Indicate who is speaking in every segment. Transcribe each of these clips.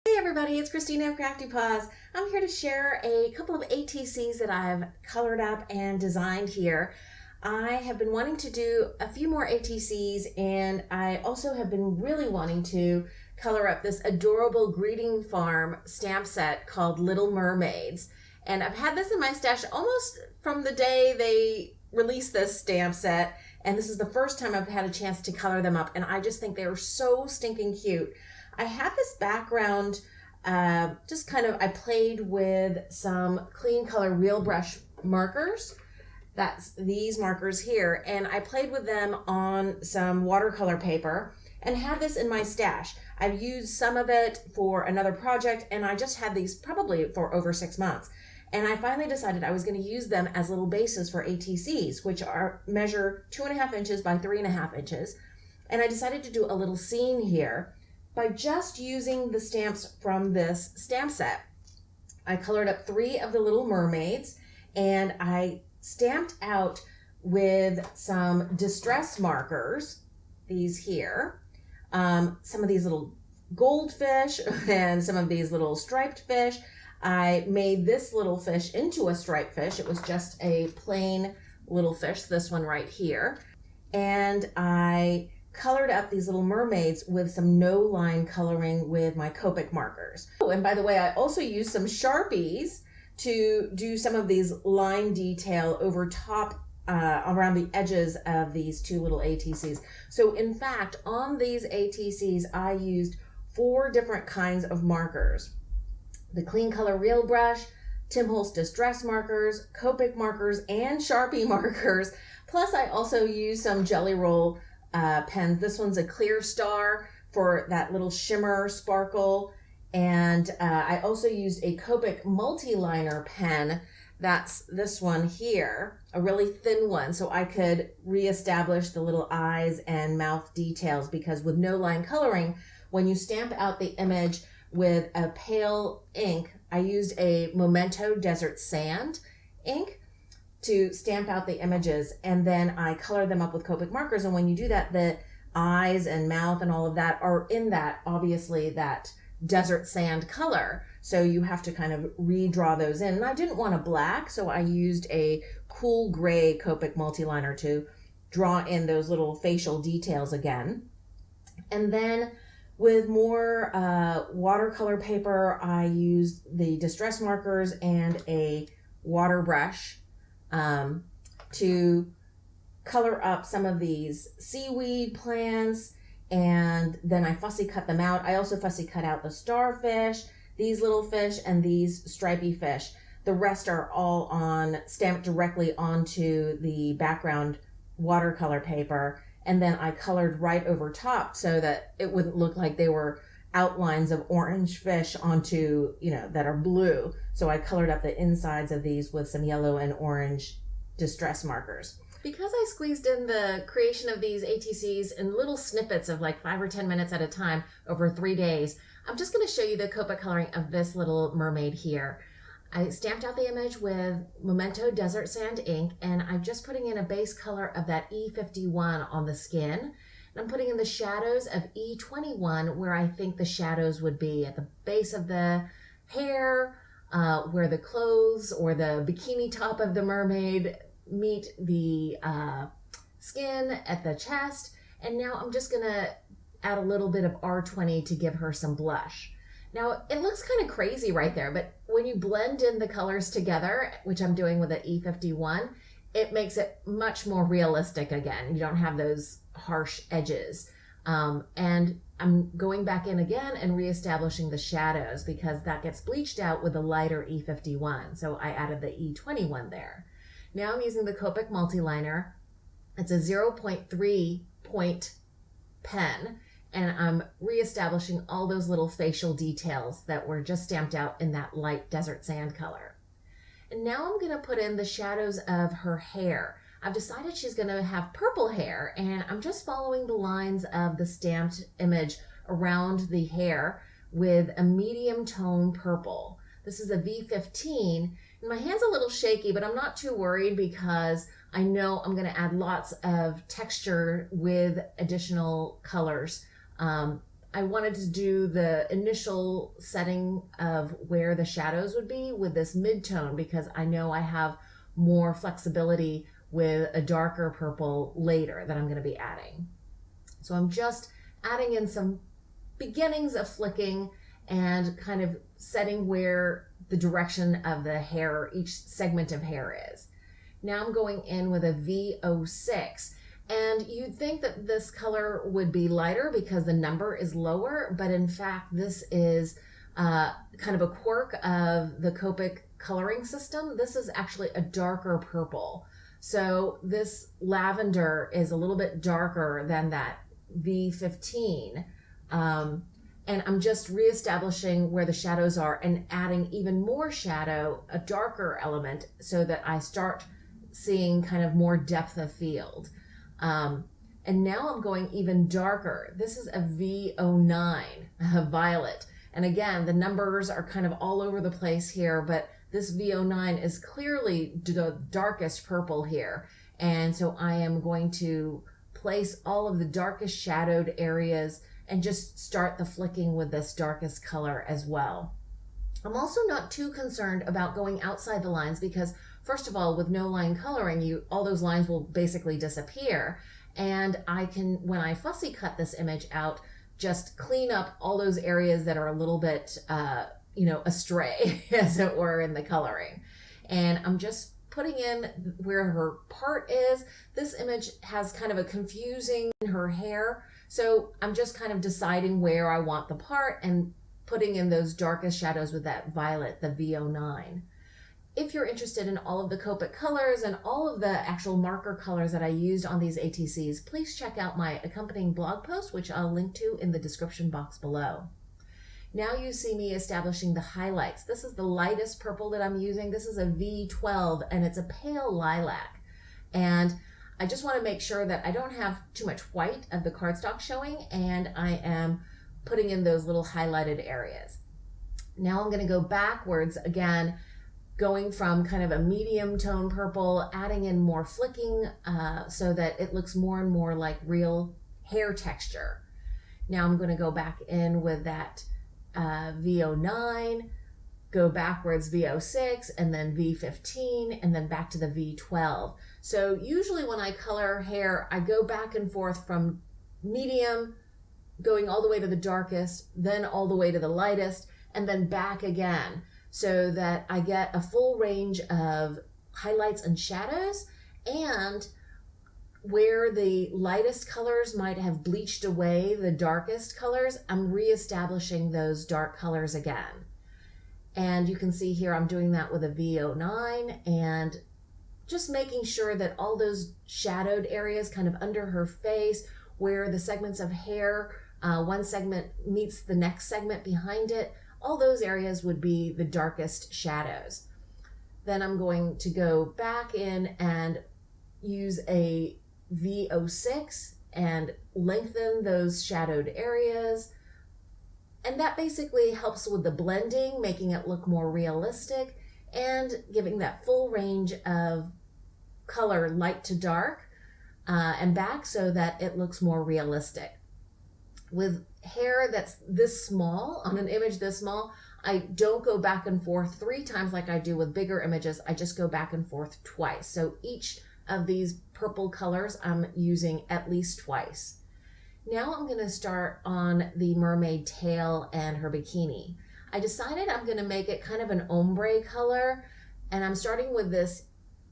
Speaker 1: Hey everybody, it's Christina of CraftyPaws. I'm here to share a couple of ATCs that I've colored up and designed here. I have been wanting to do a few more ATCs, and I also have been really wanting to color up this adorable greeting farm stamp set called Little Mermaids. And I've had this in my stash almost from the day they released this stamp set, and this is the first time I've had a chance to color them up, and I just think they are so stinking cute. I have this background, I played with some clean color real brush markers. That's these markers here. And I played with them on some watercolor paper and had this in my stash. I've used some of it for another project, and I just had these probably for over 6 months. And I finally decided I was going to use them as little bases for ATCs, which measure 2.5 inches by 3.5 inches. And I decided to do a little scene here by just using the stamps from this stamp set. I colored up 3 of the Little Mermaids, and I stamped out with some distress markers, these here, some of these little goldfish and some of these little striped fish. I made this little fish into a striped fish. It was just a plain little fish, this one right here. And I colored up these little mermaids with some no-line coloring with my Copic markers. Oh, and by the way, I also used some Sharpies to do some of these line detail over top around the edges of these 2 little ATCs. So in fact, on these ATCs, I used 4 different kinds of markers. The clean color real brush, Holtz Distress Markers, Copic Markers, and Sharpie Markers. Plus I also used some Jelly Roll pens. This one's a clear star for that little shimmer sparkle. And I also used a Copic Multiliner pen. That's this one here, a really thin one, so I could reestablish the little eyes and mouth details, because with no line coloring, when you stamp out the image with a pale ink, I used a Memento Desert Sand ink to stamp out the images, and then I colored them up with Copic markers. And when you do that, the eyes and mouth and all of that are in that, obviously, that desert sand color. So you have to kind of redraw those in. And I didn't want a black, so I used a cool gray Copic Multiliner to draw in those little facial details again. And then with more watercolor paper, I used the distress markers and a water brush to color up some of these seaweed plants, and then I fussy cut them out. I also fussy cut out the starfish, these little fish, and these stripy fish. The rest are all stamped directly onto the background watercolor paper, and then I colored right over top so that it wouldn't look like they were outlines of orange fish onto, that are blue. So I colored up the insides of these with some yellow and orange distress markers. Because I squeezed in the creation of these ATCs in little snippets of like 5 or 10 minutes at a time over 3 days, I'm just going to show you the Copic coloring of this little mermaid here. I stamped out the image with Memento Desert Sand ink, and I'm just putting in a base color of that E51 on the skin. And I'm putting in the shadows of E21 where I think the shadows would be at the base of the hair, where the clothes or the bikini top of the mermaid meet the skin at the chest. And now I'm just gonna add a little bit of R20 to give her some blush. Now it looks kind of crazy right there, but when you blend in the colors together, which I'm doing with the E51, it makes it much more realistic again. You don't have those harsh edges. And I'm going back in again and reestablishing the shadows, because that gets bleached out with the lighter E51. So I added the E21 there. Now I'm using the Copic Multiliner. It's a 0.3 point pen, and I'm reestablishing all those little facial details that were just stamped out in that light desert sand color. And now I'm gonna put in the shadows of her hair. I've decided she's gonna have purple hair, and I'm just following the lines of the stamped image around the hair with a medium tone purple. This is a V15, and my hand's a little shaky, but I'm not too worried because I know I'm gonna add lots of texture with additional colors I wanted to do the initial setting of where the shadows would be with this mid-tone because I know I have more flexibility with a darker purple later that I'm going to be adding. So I'm just adding in some beginnings of flicking and kind of setting where the direction of the hair, each segment of hair is. Now I'm going in with a V06. And you'd think that this color would be lighter because the number is lower, but in fact, this is kind of a quirk of the Copic coloring system. This is actually a darker purple. So this lavender is a little bit darker than that V15. And I'm just reestablishing where the shadows are and adding even more shadow, a darker element, so that I start seeing kind of more depth of field. And now I'm going even darker. This is a V09, a violet. And again, the numbers are kind of all over the place here, but this V09 is clearly the darkest purple here. And so I am going to place all of the darkest shadowed areas and just start the flicking with this darkest color as well. I'm also not too concerned about going outside the lines because first of all, with no line coloring, all those lines will basically disappear. And I can, when I fussy cut this image out, just clean up all those areas that are a little bit, astray, as it were, in the coloring. And I'm just putting in where her part is. This image has kind of a confusing her hair. So I'm just kind of deciding where I want the part and putting in those darkest shadows with that violet, the V09. If you're interested in all of the Copic colors and all of the actual marker colors that I used on these ATCs, please check out my accompanying blog post, which I'll link to in the description box below. Now you see me establishing the highlights. This is the lightest purple that I'm using. This is a V12 and it's a pale lilac. And I just want to make sure that I don't have too much white of the cardstock showing, and I am putting in those little highlighted areas. Now I'm going to go backwards again, going from kind of a medium tone purple, adding in more flicking so that it looks more and more like real hair texture. Now I'm going to go back in with that V09, go backwards V06, and then V15, and then back to the V12. So usually when I color hair, I go back and forth from medium, going all the way to the darkest, then all the way to the lightest, and then back again, so that I get a full range of highlights and shadows, and where the lightest colors might have bleached away the darkest colors, I'm reestablishing those dark colors again. And you can see here I'm doing that with a V09 and just making sure that all those shadowed areas kind of under her face, where the segments of hair, one segment meets the next segment behind it, all those areas would be the darkest shadows. Then I'm going to go back in and use a V06 and lengthen those shadowed areas. And that basically helps with the blending, making it look more realistic and giving that full range of color, light to dark, and back, so that it looks more realistic. With hair that's this small, on an image this small, I don't go back and forth 3 times like I do with bigger images. I just go back and forth twice. So each of these purple colors I'm using at least twice. Now I'm going to start on the mermaid tail and her bikini. I decided I'm going to make it kind of an ombre color, and I'm starting with this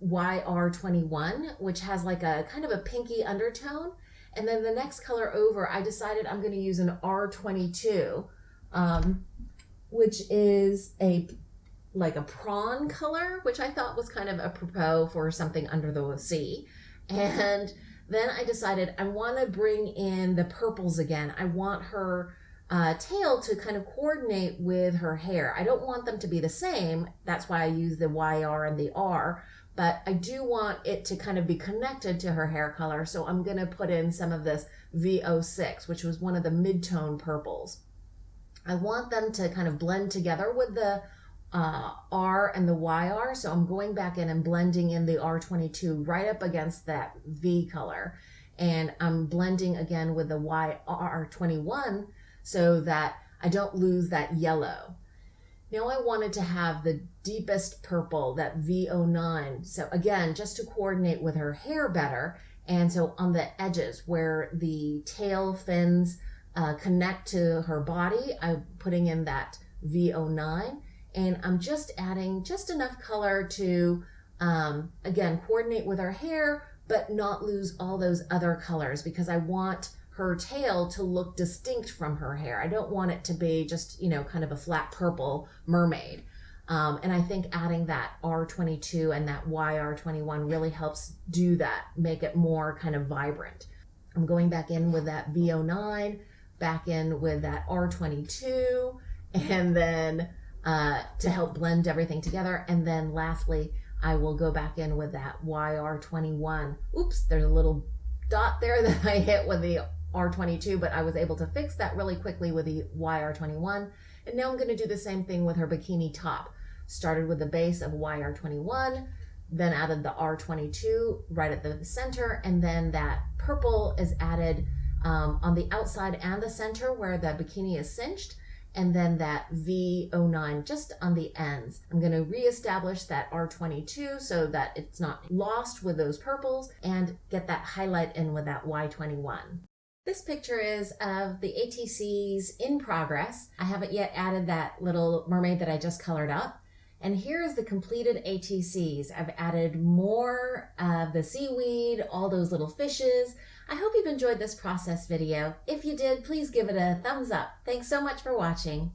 Speaker 1: YR21, which has like a kind of a pinky undertone. And then the next color over, I decided I'm going to use an R22, which is like a prawn color, which I thought was kind of apropos for something under the sea. And then I decided I want to bring in the purples again. I want her tail to kind of coordinate with her hair. I don't want them to be the same. That's why I use the YR and the R. But I do want it to kind of be connected to her hair color. So I'm going to put in some of this V06, which was one of the mid-tone purples. I want them to kind of blend together with the R and the YR. So I'm going back in and blending in the R22 right up against that V color. And I'm blending again with the YR21 so that I don't lose that yellow. Now I wanted to have the deepest purple, that V09. So again, just to coordinate with her hair better. And so on the edges where the tail fins connect to her body, I'm putting in that V09. And I'm just adding just enough color to, again, coordinate with her hair, but not lose all those other colors, because I want her tail to look distinct from her hair. I don't want it to be just, you know, kind of a flat purple mermaid. And I think adding that R22 and that YR21 really helps do that, make it more kind of vibrant. I'm going back in with that V09, back in with that R22, and then to help blend everything together. And then lastly, I will go back in with that YR21. Oops, there's a little dot there that I hit with the R22, but I was able to fix that really quickly with the YR21. And now I'm going to do the same thing with her bikini top. Started with the base of YR21, then added the R22 right at the center, and then that purple is added on the outside and the center where the bikini is cinched, and then that V09 just on the ends. I'm going to reestablish that R22 so that it's not lost with those purples, and get that highlight in with that Y21. This picture is of the ATCs in progress. I haven't yet added that little mermaid that I just colored up. And here is the completed ATCs. I've added more of the seaweed, all those little fishes. I hope you've enjoyed this process video. If you did, please give it a thumbs up. Thanks so much for watching.